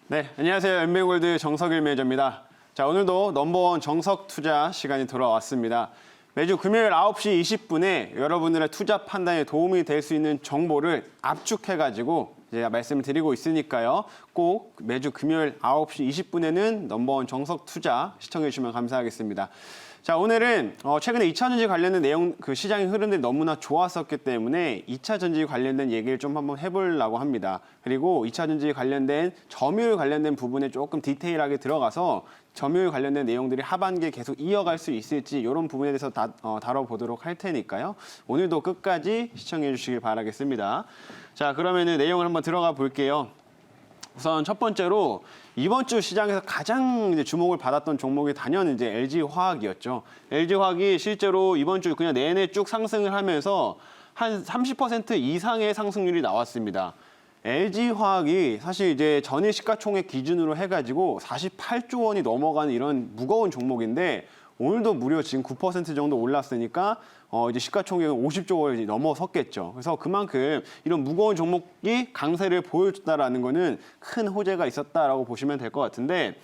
네, 안녕하세요. 엠베골드 정석일 매니저입니다. 자, 오늘도 넘버원 정석 투자 시간이 돌아왔습니다. 매주 금요일 9시 20분에 여러분들의 투자 판단에 도움이 될 수 있는 정보를 압축해가지고 제가 말씀을 드리고 있으니까요. 꼭 매주 금요일 9시 20분에는 넘버원 정석 투자 시청해 주시면 감사하겠습니다. 자, 오늘은 최근에 2차 전지 관련된 내용, 시장의 흐름들이 너무나 좋았었기 때문에 2차 전지 관련된 얘기를 좀 한번 해보려고 합니다. 그리고 2차 전지 관련된 점유율 관련된 부분에 조금 디테일하게 들어가서 점유율 관련된 내용들이 하반기에 계속 이어갈 수 있을지 이런 부분에 대해서 다뤄보도록 할 테니까요. 오늘도 끝까지 시청해 주시길 바라겠습니다. 자, 그러면은 내용을 한번 들어가 볼게요. 우선 첫 번째로 이번 주 시장에서 가장 이제 주목을 받았던 종목이 단연 이제 LG화학이었죠. LG화학이 실제로 이번 주 그냥 내내 쭉 상승을 하면서 한 30% 이상의 상승률이 나왔습니다. LG화학이 사실 이제 전일 시가총액 기준으로 해가지고 48조 원이 넘어가는 이런 무거운 종목인데 오늘도 무려 지금 9% 정도 올랐으니까 이제 시가총액은 50조 원이 넘어섰겠죠. 그래서 그만큼 이런 무거운 종목이 강세를 보여줬다라는 거는 큰 호재가 있었다라고 보시면 될 것 같은데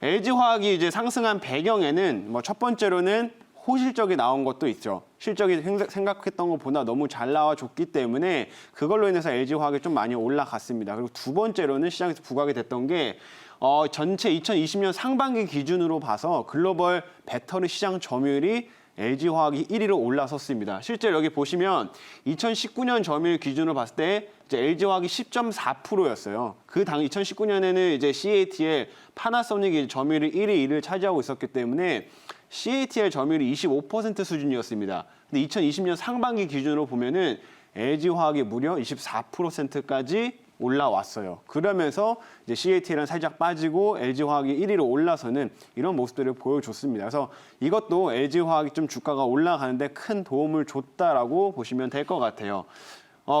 LG화학이 이제 상승한 배경에는 첫 번째로는 호실적이 나온 것도 있죠. 실적이 생각했던 것보다 너무 잘 나와줬기 때문에 그걸로 인해서 LG화학이 좀 많이 올라갔습니다. 그리고 두 번째로는 시장에서 부각이 됐던 게 전체 2020년 상반기 기준으로 봐서 글로벌 배터리 시장 점유율이 LG화학이 1위로 올라섰습니다. 실제로 여기 보시면 2019년 점유율 기준으로 봤을 때 이제 LG화학이 10.4%였어요. 그 당 2019년에는 이제 CATL, 파나소닉이 점유율이 1위, 2위를 차지하고 있었기 때문에 CATL 점유율이 25% 수준이었습니다. 근데 2020년 상반기 기준으로 보면은 LG화학이 무려 24%까지 올라왔어요. 그러면서 이제 CATL은 살짝 빠지고 LG화학이 1위로 올라서는 이런 모습들을 보여줬습니다. 그래서 이것도 LG화학이 좀 주가가 올라가는데 큰 도움을 줬다라고 보시면 될 것 같아요.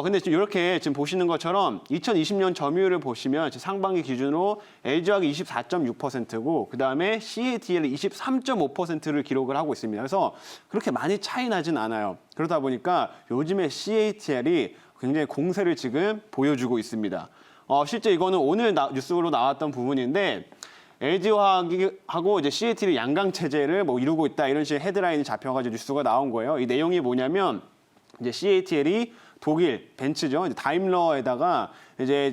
근데 지금 이렇게 지금 보시는 것처럼 2020년 점유율을 보시면 상반기 기준으로 LG화학이 24.6%고 그다음에 CATL이 23.5%를 기록을 하고 있습니다. 그래서 그렇게 많이 차이 나진 않아요. 그러다 보니까 요즘에 CATL이 굉장히 공세를 지금 보여주고 있습니다. 실제 이거는 오늘 뉴스로 나왔던 부분인데 LG화학하고 이제 CATL이 양강 체제를 이루고 있다 이런 식의 헤드라인이 잡혀가지고 뉴스가 나온 거예요. 이 내용이 뭐냐면 이제 CATL이 독일 벤츠죠. 이제 다임러에다가 이제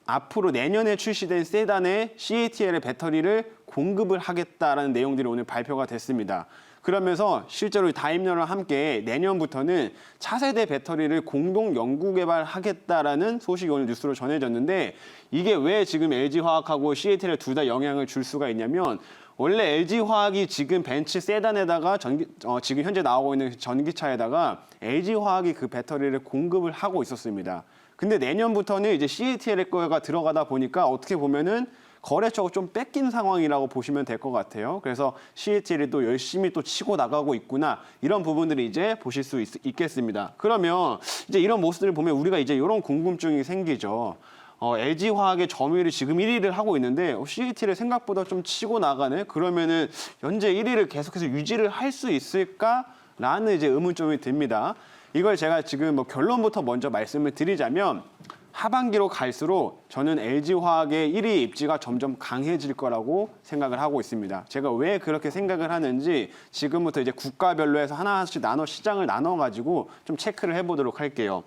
앞으로 내년에 출시된 세단에 CATL의 배터리를 공급을 하겠다라는 내용들이 오늘 발표가 됐습니다. 그러면서 실제로 다임러랑 함께 내년부터는 차세대 배터리를 공동 연구 개발하겠다라는 소식이 오늘 뉴스로 전해졌는데 이게 왜 지금 LG화학하고 CATL에 둘 다 영향을 줄 수가 있냐면 원래 LG화학이 지금 벤츠 세단에다가 지금 현재 나오고 있는 전기차에다가 LG화학이 그 배터리를 공급을 하고 있었습니다. 근데 내년부터는 이제 CATL의 거가 들어가다 보니까 어떻게 보면은 거래처가 좀 뺏긴 상황이라고 보시면 될 것 같아요. 그래서 CATL이 또 열심히 또 치고 나가고 있구나 이런 부분들이 이제 보실 수 있겠습니다. 그러면 이제 이런 모습들을 보면 우리가 이제 이런 궁금증이 생기죠. LG화학의 점유율이 지금 1위를 하고 있는데 CATL이 생각보다 좀 치고 나가네. 그러면은 현재 1위를 계속해서 유지를 할 수 있을까라는 이제 의문점이 듭니다. 이걸 제가 지금 결론부터 먼저 말씀을 드리자면 하반기로 갈수록 저는 LG화학의 1위 입지가 점점 강해질 거라고 생각을 하고 있습니다. 제가 왜 그렇게 생각을 하는지 지금부터 이제 국가별로 해서 하나씩 시장을 나눠가지고 좀 체크를 해보도록 할게요.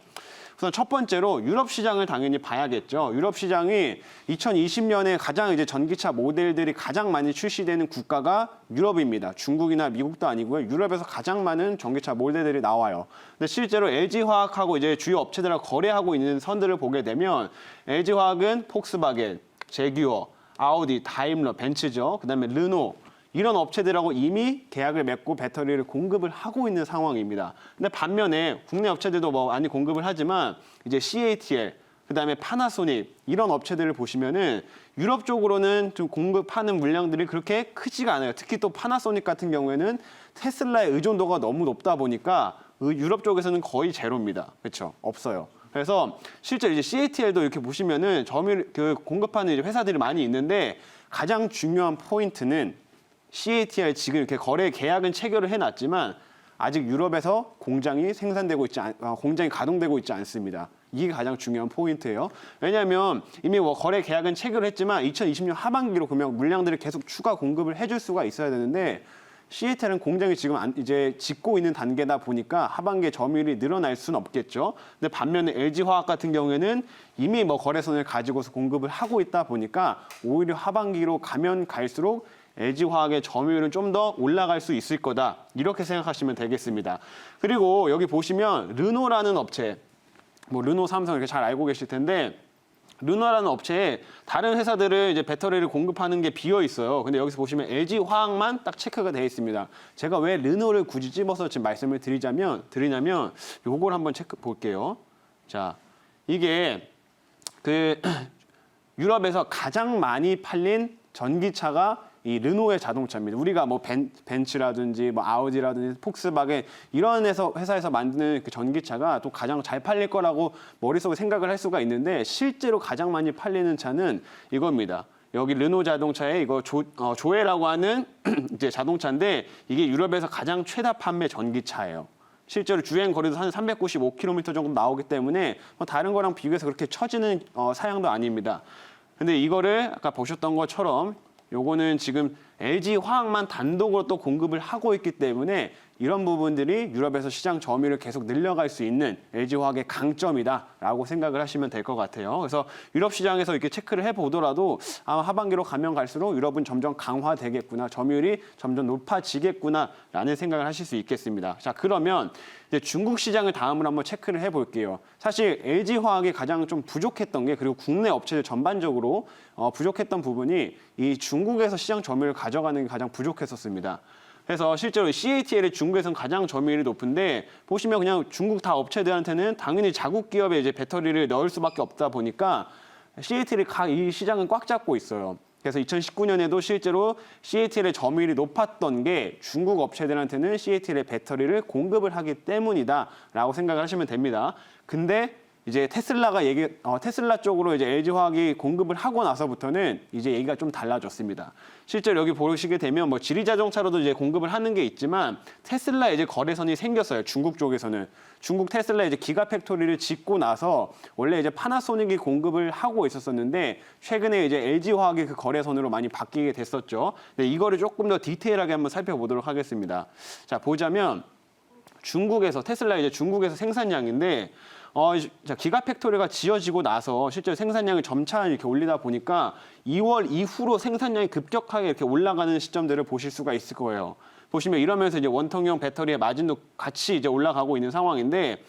우선 첫 번째로 유럽 시장을 당연히 봐야겠죠. 유럽 시장이 2020년에 가장 이제 전기차 모델들이 가장 많이 출시되는 국가가 유럽입니다. 중국이나 미국도 아니고요. 유럽에서 가장 많은 전기차 모델들이 나와요. 근데 실제로 LG화학하고 이제 주요 업체들하고 거래하고 있는 선들을 보게 되면 LG화학은 폭스바겐, 제규어, 아우디, 다임러, 벤츠죠. 그다음에 르노 이런 업체들하고 이미 계약을 맺고 배터리를 공급을 하고 있는 상황입니다. 근데 반면에 국내 업체들도 많이 공급을 하지만 이제 CATL, 그다음에 파나소닉 이런 업체들을 보시면은 유럽 쪽으로는 좀 공급하는 물량들이 그렇게 크지가 않아요. 특히 또 파나소닉 같은 경우에는 테슬라의 의존도가 너무 높다 보니까 유럽 쪽에서는 거의 제로입니다. 그렇죠? 없어요. 그래서 실제 이제 CATL도 이렇게 보시면은 공급하는 이제 회사들이 많이 있는데 가장 중요한 포인트는 CATL 지금 이렇게 거래 계약은 체결을 해놨지만 아직 유럽에서 공장이 가동되고 있지 않습니다. 이게 가장 중요한 포인트예요. 왜냐하면 이미 뭐 거래 계약은 체결했지만 2020년 하반기로 그러면 물량들을 계속 추가 공급을 해줄 수가 있어야 되는데 CATL은 공장이 지금 이제 짓고 있는 단계다 보니까 하반기에 점유율이 늘어날 수는 없겠죠. 근데 반면에 LG화학 같은 경우에는 이미 뭐 거래선을 가지고서 공급을 하고 있다 보니까 오히려 하반기로 가면 갈수록 LG화학의 점유율은 좀 더 올라갈 수 있을 거다. 이렇게 생각하시면 되겠습니다. 그리고 여기 보시면 르노라는 업체, 뭐 르노, 삼성 이렇게 잘 알고 계실 텐데 르노라는 업체에 다른 회사들을 이제 배터리를 공급하는 게 비어 있어요. 근데 여기서 보시면 LG화학만 딱 체크가 되어 있습니다. 제가 왜 르노를 굳이 집어서 지금 말씀을 드리냐면 요걸 한번 체크 볼게요. 자, 이게 그 유럽에서 가장 많이 팔린 전기차가 이 르노의 자동차입니다. 우리가 뭐 벤츠라든지 뭐 아우디라든지 폭스바겐 이런 회사에서 만드는 그 전기차가 또 가장 잘 팔릴 거라고 머릿속에 생각을 할 수가 있는데 실제로 가장 많이 팔리는 차는 이겁니다. 여기 르노 자동차에 이거 조에라고 하는 이제 자동차인데 이게 유럽에서 가장 최다 판매 전기차예요. 실제로 주행 거리도 한 395km 정도 나오기 때문에 다른 거랑 비교해서 그렇게 처지는 사양도 아닙니다. 근데 이거를 아까 보셨던 것처럼 요거는 지금 LG화학만 단독으로 또 공급을 하고 있기 때문에 이런 부분들이 유럽에서 시장 점유율을 계속 늘려갈 수 있는 LG화학의 강점이다라고 생각을 하시면 될 것 같아요. 그래서 유럽 시장에서 이렇게 체크를 해보더라도 아마 하반기로 가면 갈수록 유럽은 점점 강화되겠구나, 점유율이 점점 높아지겠구나라는 생각을 하실 수 있겠습니다. 자, 그러면 이제 중국 시장을 다음으로 한번 체크를 해볼게요. 사실 LG화학이 가장 좀 부족했던 게 그리고 국내 업체들 전반적으로 부족했던 부분이 이 중국에서 시장 점유율을 가져가는 게 가장 부족했었습니다. 그래서 실제로 CATL이 중국에서는 가장 점유율이 높은데 보시면 그냥 중국 다 업체들한테는 당연히 자국 기업에 이제 배터리를 넣을 수밖에 없다 보니까 CATL이 이 시장은 꽉 잡고 있어요. 그래서 2019년에도 실제로 CATL의 점유율이 높았던 게 중국 업체들한테는 CATL의 배터리를 공급을 하기 때문이다라고 생각을 하시면 됩니다. 근데 이제 테슬라 쪽으로 이제 LG화학이 공급을 하고 나서부터는 이제 얘기가 좀 달라졌습니다. 실제로 여기 보시게 되면 뭐 지리 자동차로도 이제 공급을 하는 게 있지만 테슬라 이제 거래선이 생겼어요. 중국 쪽에서는. 중국 테슬라 이제 기가 팩토리를 짓고 나서 원래 이제 파나소닉이 공급을 하고 있었었는데 최근에 이제 LG화학이 그 거래선으로 많이 바뀌게 됐었죠. 근데 이거를 조금 더 디테일하게 한번 살펴보도록 하겠습니다. 자, 보자면 테슬라 이제 중국에서 생산량인데 기가 팩토리가 지어지고 나서 실제로 생산량을 점차 이렇게 올리다 보니까 2월 이후로 생산량이 급격하게 이렇게 올라가는 시점들을 보실 수가 있을 거예요. 보시면 이러면서 이제 원통형 배터리의 마진도 같이 이제 올라가고 있는 상황인데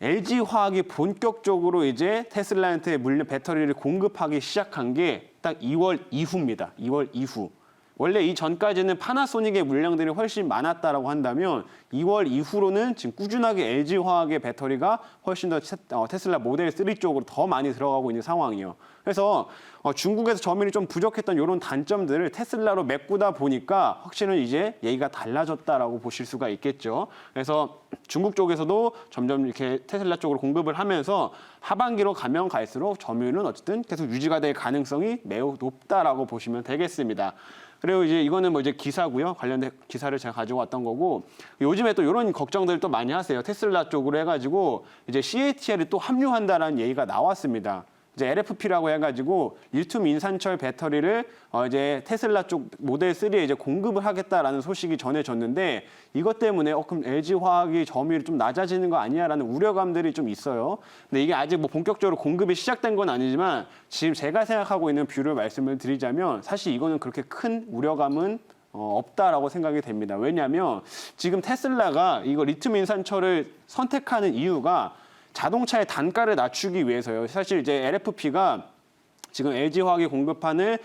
LG화학이 본격적으로 이제 테슬라한테 배터리를 공급하기 시작한 게 딱 2월 이후입니다. 2월 이후. 원래 이 전까지는 파나소닉의 물량들이 훨씬 많았다라고 한다면 2월 이후로는 지금 꾸준하게 LG화학의 배터리가 훨씬 더 테슬라 모델 3 쪽으로 더 많이 들어가고 있는 상황이에요. 그래서 중국에서 점유율이 좀 부족했던 이런 단점들을 테슬라로 메꾸다 보니까 확실히 이제 얘기가 달라졌다라고 보실 수가 있겠죠. 그래서 중국 쪽에서도 점점 이렇게 테슬라 쪽으로 공급을 하면서 하반기로 가면 갈수록 점유율은 어쨌든 계속 유지가 될 가능성이 매우 높다라고 보시면 되겠습니다. 그리고 이제 이거는 뭐 이제 기사고요. 관련된 기사를 제가 가지고 왔던 거고 요즘에 또 이런 걱정들을 또 많이 하세요. 테슬라 쪽으로 해가지고 이제 CATL이 또 합류한다라는 얘기가 나왔습니다. 이제 LFP라고 해가지고 리튬 인산철 배터리를 이제 테슬라 쪽 모델 3에 이제 공급을 하겠다라는 소식이 전해졌는데 이것 때문에 그럼 LG화학이 점유율이 좀 낮아지는 거 아니야라는 우려감들이 좀 있어요. 근데 이게 아직 뭐 본격적으로 공급이 시작된 건 아니지만 지금 제가 생각하고 있는 뷰를 말씀을 드리자면 사실 이거는 그렇게 큰 우려감은 없다라고 생각이 됩니다. 왜냐하면 지금 테슬라가 이거 리튬 인산철을 선택하는 이유가 자동차의 단가를 낮추기 위해서요. 사실 이제 LFP가 지금 LG화학이 공급하는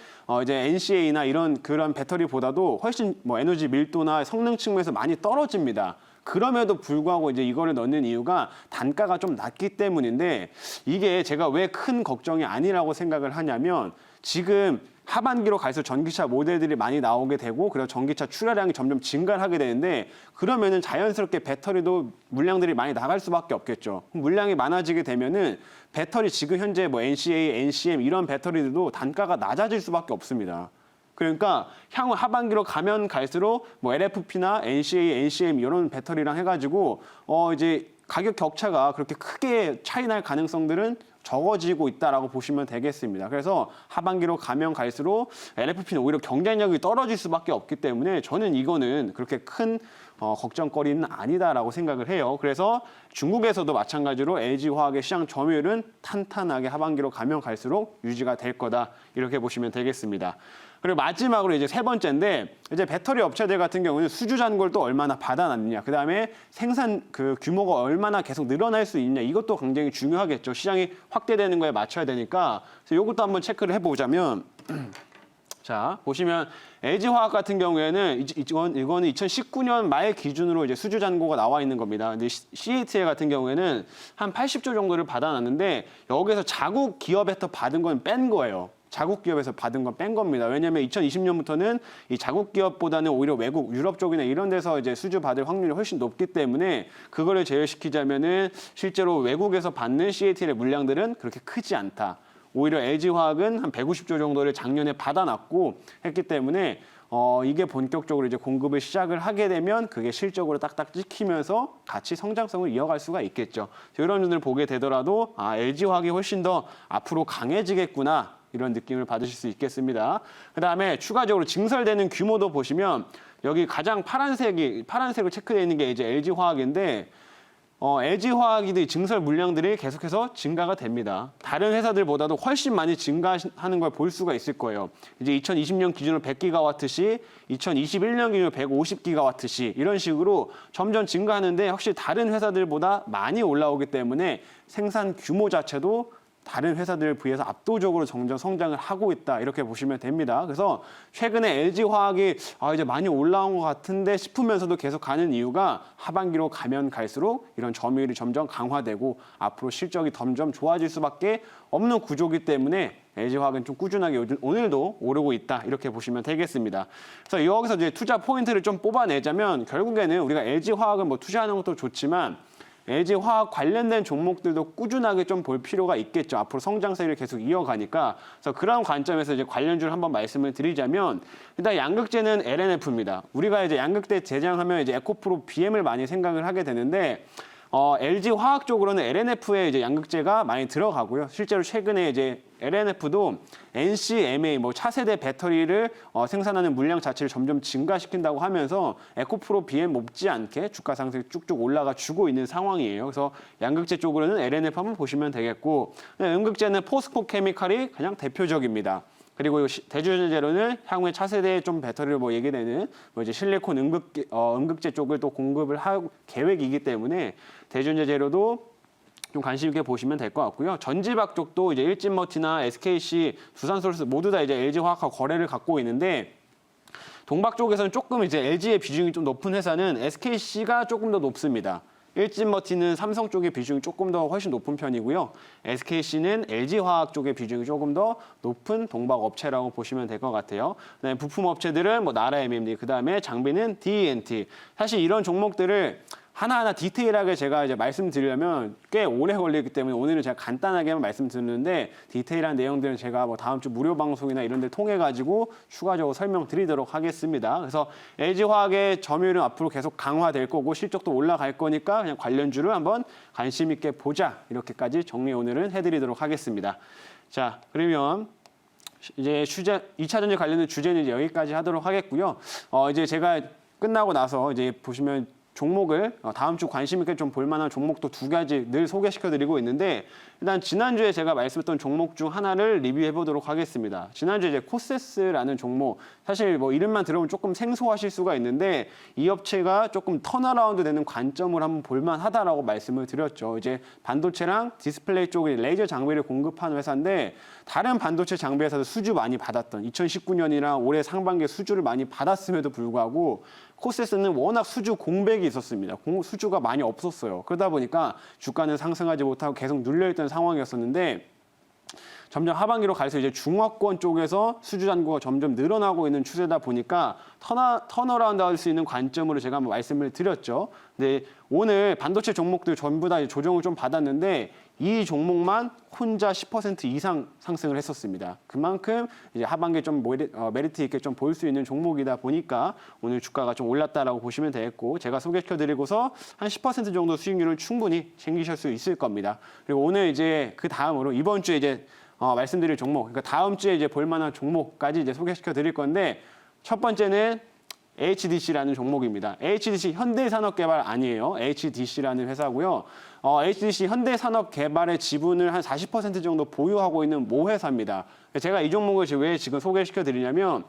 이제 NCA나 그런 배터리보다도 훨씬 뭐 에너지 밀도나 성능 측면에서 많이 떨어집니다. 그럼에도 불구하고 이제 이거를 넣는 이유가 단가가 좀 낮기 때문인데 이게 제가 왜 큰 걱정이 아니라고 생각을 하냐면 지금 하반기로 갈수록 전기차 모델들이 많이 나오게 되고 그리고 전기차 출하량이 점점 증가를 하게 되는데 그러면은 자연스럽게 배터리도 물량들이 많이 나갈 수밖에 없겠죠. 물량이 많아지게 되면은 배터리 지금 현재 뭐 NCA, NCM 이런 배터리들도 단가가 낮아질 수밖에 없습니다. 그러니까 향후 하반기로 가면 갈수록 뭐 LFP나 NCA, NCM 이런 배터리랑 해가지고 이제 가격 격차가 그렇게 크게 차이 날 가능성들은 적어지고 있다라고 보시면 되겠습니다. 그래서 하반기로 가면 갈수록 LFP는 오히려 경쟁력이 떨어질 수밖에 없기 때문에 저는 이거는 그렇게 큰 걱정거리는 아니다라고 생각을 해요. 그래서 중국에서도 마찬가지로 LG화학의 시장 점유율은 탄탄하게 하반기로 가면 갈수록 유지가 될 거다. 이렇게 보시면 되겠습니다. 그리고 마지막으로 이제 세 번째인데 이제 배터리 업체들 같은 경우는 수주 잔고를 또 얼마나 받아놨느냐, 그다음에 생산 그 규모가 얼마나 계속 늘어날 수 있냐, 이것도 굉장히 중요하겠죠. 시장이 확대되는 거에 맞춰야 되니까. 그래서 이것도 한번 체크를 해보자면 자 보시면 LG화학 같은 경우에는 이거는 2019년 말 기준으로 이제 수주 잔고가 나와 있는 겁니다. 근데 CATL 같은 경우에는 한 80조 정도를 받아놨는데 여기서 자국 기업에서 받은 건 뺀 거예요. 자국 기업에서 받은 건 뺀 겁니다. 왜냐하면 2020년부터는 이 자국 기업보다는 오히려 외국, 유럽 쪽이나 이런 데서 이제 수주 받을 확률이 훨씬 높기 때문에 그거를 제외시키자면은 실제로 외국에서 받는 CATL의 물량들은 그렇게 크지 않다. 오히려 LG화학은 한 150조 정도를 작년에 받아놨고 했기 때문에 이게 본격적으로 이제 공급을 시작을 하게 되면 그게 실적으로 딱딱 찍히면서 같이 성장성을 이어갈 수가 있겠죠. 이런 눈을 보게 되더라도 LG화학이 훨씬 더 앞으로 강해지겠구나. 이런 느낌을 받으실 수 있겠습니다. 그다음에 추가적으로 증설되는 규모도 보시면 여기 가장 파란색으로 체크되어 있는 게 이제 LG화학인데 LG화학이 증설 물량들이 계속해서 증가가 됩니다. 다른 회사들보다도 훨씬 많이 증가하는 걸 볼 수가 있을 거예요. 이제 2020년 기준으로 100기가와트시, 2021년 기준으로 150기가와트시 이런 식으로 점점 증가하는데 확실히 다른 회사들보다 많이 올라오기 때문에 생산 규모 자체도 다른 회사들에 비해서 압도적으로 점점 성장을 하고 있다 이렇게 보시면 됩니다. 그래서 최근에 LG화학이 이제 많이 올라온 것 같은데 싶으면서도 계속 가는 이유가 하반기로 가면 갈수록 이런 점유율이 점점 강화되고 앞으로 실적이 점점 좋아질 수밖에 없는 구조이기 때문에 LG화학은 좀 꾸준하게 오늘도 오르고 있다 이렇게 보시면 되겠습니다. 그래서 여기서 이제 투자 포인트를 좀 뽑아내자면 결국에는 우리가 LG화학을 뭐 투자하는 것도 좋지만 LG화학 관련된 종목들도 꾸준하게 좀 볼 필요가 있겠죠. 앞으로 성장세를 계속 이어가니까. 그래서 그런 관점에서 이제 관련주를 한번 말씀을 드리자면 일단 양극재는 LNF입니다. 우리가 이제 양극재 제장하면 이제 에코프로 BM을 많이 생각을 하게 되는데 LG화학 쪽으로는 LNF에 이제 양극재가 많이 들어가고요. 실제로 최근에 이제 LNF도 NCMA 뭐 차세대 배터리를 생산하는 물량 자체를 점점 증가시킨다고 하면서 에코프로 BM 못지않게 주가 상승이 쭉쭉 올라가 주고 있는 상황이에요. 그래서 양극재 쪽으로는 LNF 한번 보시면 되겠고, 음극재는 포스코 케미칼이 가장 대표적입니다. 그리고 대주전 재료는 향후에 차세대 좀 배터리를 뭐 얘기되는 뭐 이제 실리콘 음극재 쪽을 또 공급을 할 계획이기 때문에 대주전 재료도 좀 관심 있게 보시면 될 것 같고요. 전지박 쪽도 이제 일진머티나 SKC, 두산솔스 모두 다 이제 LG화학과 거래를 갖고 있는데 동박 쪽에서는 조금 이제 LG의 비중이 좀 높은 회사는 SKC가 조금 더 높습니다. 일진머티는 삼성 쪽의 비중이 조금 더 훨씬 높은 편이고요. SKC는 LG화학 쪽의 비중이 조금 더 높은 동박 업체라고 보시면 될 것 같아요. 그다음에 부품 업체들은 뭐 나라 MMD, 그다음에 장비는 D&T. 사실 이런 종목들을 하나하나 디테일하게 제가 이제 말씀드리려면 꽤 오래 걸리기 때문에 오늘은 제가 간단하게만 말씀드리는데 디테일한 내용들은 제가 뭐 다음 주 무료 방송이나 이런 데 통해 가지고 추가적으로 설명드리도록 하겠습니다. 그래서 LG화학의 점유율은 앞으로 계속 강화될 거고 실적도 올라갈 거니까 그냥 관련주를 한번 관심 있게 보자. 이렇게까지 정리 오늘은 해드리도록 하겠습니다. 자, 그러면 이제 2차 전지 관련된 주제는 이제 여기까지 하도록 하겠고요. 이제 제가 끝나고 나서 이제 보시면 종목을 다음 주 관심 있게 좀 볼 만한 종목도 두 가지 늘 소개시켜드리고 있는데 일단 지난주에 제가 말씀했던 종목 중 하나를 리뷰해 보도록 하겠습니다. 지난주에 이제 코세스라는 종목, 사실 뭐 이름만 들으면 조금 생소하실 수가 있는데 이 업체가 조금 턴어라운드 되는 관점을 한번 볼만하다라고 말씀을 드렸죠. 이제 반도체랑 디스플레이 쪽의 레이저 장비를 공급하는 회사인데 다른 반도체 장비 회사도 수주 많이 받았던 2019년이나 올해 상반기에 수주를 많이 받았음에도 불구하고 코세스는 워낙 수주 공백이 있었습니다. 수주가 많이 없었어요. 그러다 보니까 주가는 상승하지 못하고 계속 눌려있던 상황이었었는데 점점 하반기로 갈수록 이제 중화권 쪽에서 수주 잔고가 점점 늘어나고 있는 추세다 보니까 턴어라운드 할 수 있는 관점으로 제가 한번 말씀을 드렸죠. 근데 오늘 반도체 종목들 전부 다 조정을 좀 받았는데 이 종목만 혼자 10% 이상 상승을 했었습니다. 그만큼 이제 하반기에 좀 메리트 있게 좀 보일 수 있는 종목이다 보니까 오늘 주가가 좀 올랐다라고 보시면 되겠고, 제가 소개시켜드리고서 한 10% 정도 수익률을 충분히 챙기실 수 있을 겁니다. 그리고 오늘 이제 그 다음으로 이번 주에 이제 말씀드릴 종목, 그러니까 다음 주에 이제 볼만한 종목까지 이제 소개시켜드릴 건데, 첫 번째는 HDC라는 종목입니다. HDC 현대산업개발 아니에요. HDC라는 회사고요. HDC 현대산업개발의 지분을 한 40% 정도 보유하고 있는 모회사입니다. 제가 이 종목을 왜 지금 소개시켜 드리냐면,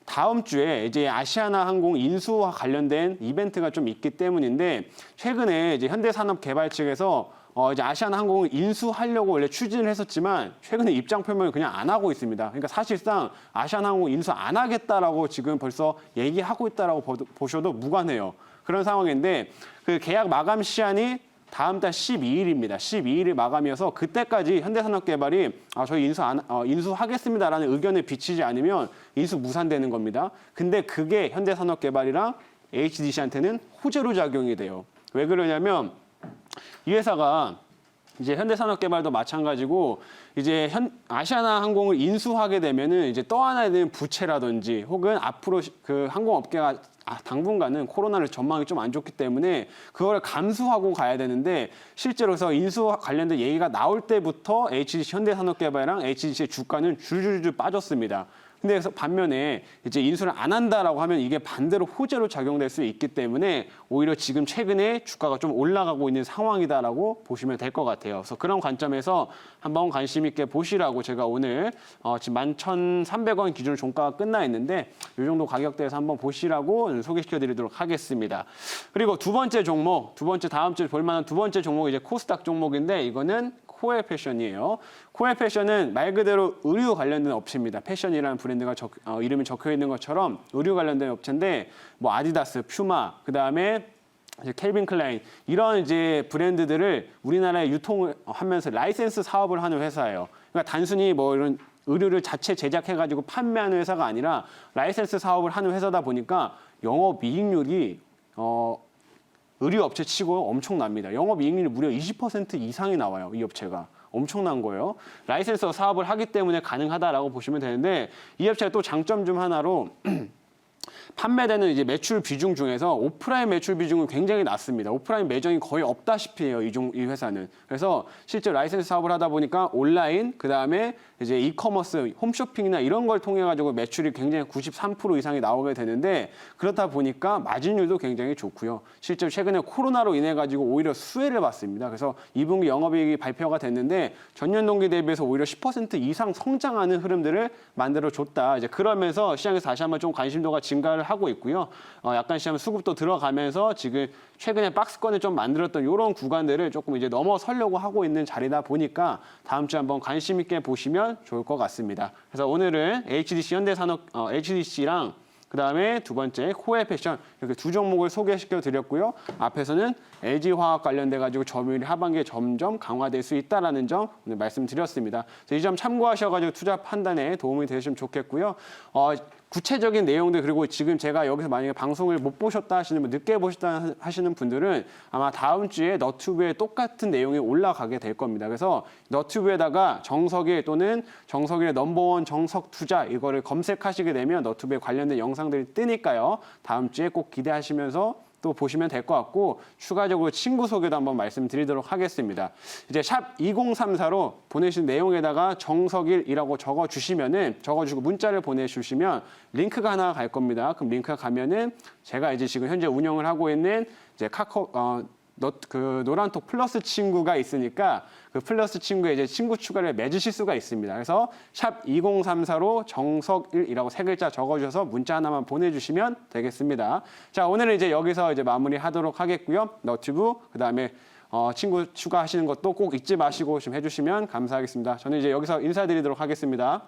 다음 주에 이제 아시아나항공 인수와 관련된 이벤트가 좀 있기 때문인데, 최근에 이제 현대산업개발 측에서 이제 아시아나항공을 인수하려고 원래 추진을 했었지만 최근에 입장 표명을 그냥 안 하고 있습니다. 그러니까 사실상 아시아나항공 인수 안 하겠다라고 지금 벌써 얘기하고 있다라고 보셔도 무관해요. 그런 상황인데, 그 계약 마감 시한이 다음 달 12일입니다. 12일이 마감이어서 그때까지 현대산업개발이 저희 인수하겠습니다라는 의견을 비치지 않으면 인수 무산되는 겁니다. 근데 그게 현대산업개발이랑 HDC한테는 호재로 작용이 돼요. 왜 그러냐면, 이 회사가 이제 현대산업개발도 마찬가지고 이제 아시아나항공을 인수하게 되면은 이제 떠안아야 되는 부채라든지 혹은 앞으로 그 항공업계가 당분간은 코로나를 전망이 좀 안 좋기 때문에 그걸 감수하고 가야 되는데, 실제로 그래서 인수 관련된 얘기가 나올 때부터 HDC 현대산업개발이랑 HDC의 주가는 줄줄줄 빠졌습니다. 근데 그래서 반면에 이제 인수를 안 한다라고 하면 이게 반대로 호재로 작용될 수 있기 때문에 오히려 지금 최근에 주가가 좀 올라가고 있는 상황이다라고 보시면 될 것 같아요. 그래서 그런 관점에서 한번 관심 있게 보시라고 제가 오늘 지금 11,300원 기준으로 종가가 끝나 있는데 이 정도 가격대에서 한번 보시라고 소개시켜드리도록 하겠습니다. 그리고 두 번째 종목, 다음 주에 볼만한 두 번째 종목이 이제 코스닥 종목인데, 이거는 코엘 패션이에요. 코엘 패션은 말 그대로 의류 관련된 업체입니다. 패션이라는 브랜드가 이름이 적혀 있는 것처럼 의류 관련된 업체인데, 뭐 아디다스, 퓨마, 그 다음에 캘빈 클라인 이런 이제 브랜드들을 우리나라에 유통을 하면서 라이센스 사업을 하는 회사예요. 그러니까 단순히 뭐 이런 의류를 자체 제작해가지고 판매하는 회사가 아니라 라이센스 사업을 하는 회사다 보니까 영업이익률이 의류 업체 치고 엄청납니다. 영업이익률이 무려 20% 이상이 나와요. 이 업체가. 엄청난 거예요. 라이센서 사업을 하기 때문에 가능하다라고 보시면 되는데, 이 업체가 또 장점 중 하나로 판매되는 이제 매출 비중 중에서 오프라인 매출 비중은 굉장히 낮습니다. 오프라인 매장이 거의 없다시피 해요, 이 회사는. 그래서 실제 라이센스 사업을 하다 보니까 온라인, 그 다음에 이제 이커머스, 홈쇼핑이나 이런 걸 통해 가지고 매출이 굉장히 93% 이상이 나오게 되는데, 그렇다 보니까 마진율도 굉장히 좋고요. 실제로 최근에 코로나로 인해 가지고 오히려 수혜를 받습니다. 그래서 2분기 영업이익이 발표가 됐는데 전년 동기 대비해서 오히려 10% 이상 성장하는 흐름들을 만들어 줬다. 이제 그러면서 시장에서 다시 한번 좀 관심도가 증가를 하고 있고요. 약간 시장 수급도 들어가면서 지금 최근에 박스권을 좀 만들었던 이런 구간들을 조금 이제 넘어서려고 하고 있는 자리다 보니까 다음 주에 한번 관심 있게 보시면 좋을 것 같습니다. 그래서 오늘은 HDC HDC랑 그다음에 두 번째 코엘 패션 이렇게 두 종목을 소개시켜 드렸고요. 앞에서는 LG화학 관련돼 가지고 점유율이 하반기에 점점 강화될 수 있다라는 점 오늘 말씀드렸습니다. 이 점 참고하셔 가지고 투자 판단에 도움이 되시면 좋겠고요. 구체적인 내용들, 그리고 지금 제가 여기서 만약에 방송을 못 보셨다 하시는 분, 늦게 보셨다 하시는 분들은 아마 다음 주에 너튜브에 똑같은 내용이 올라가게 될 겁니다. 그래서 너튜브에다가 정석일 또는 정석일의 넘버원 정석 투자 이거를 검색하시게 되면 너튜브에 관련된 영상들이 뜨니까요. 다음 주에 꼭 기대하시면서 또 보시면 될 것 같고, 추가적으로 친구 소개도 한번 말씀드리도록 하겠습니다. 이제 샵 2034로 보내신 내용에다가 정석일이라고 적어주시고 문자를 보내주시면 링크가 하나 갈 겁니다. 그럼 링크가 가면은 제가 이제 지금 현재 운영을 하고 있는 이제 노란톡 플러스 친구가 있으니까 그 플러스 친구에 이제 친구 추가를 맺으실 수가 있습니다. 그래서 샵 2034로 정석일이라고 세 글자 적어주셔서 문자 하나만 보내주시면 되겠습니다. 자, 오늘은 이제 여기서 이제 마무리하도록 하겠고요. 너튜브 그다음에 친구 추가하시는 것도 꼭 잊지 마시고 좀 해주시면 감사하겠습니다. 저는 이제 여기서 인사드리도록 하겠습니다.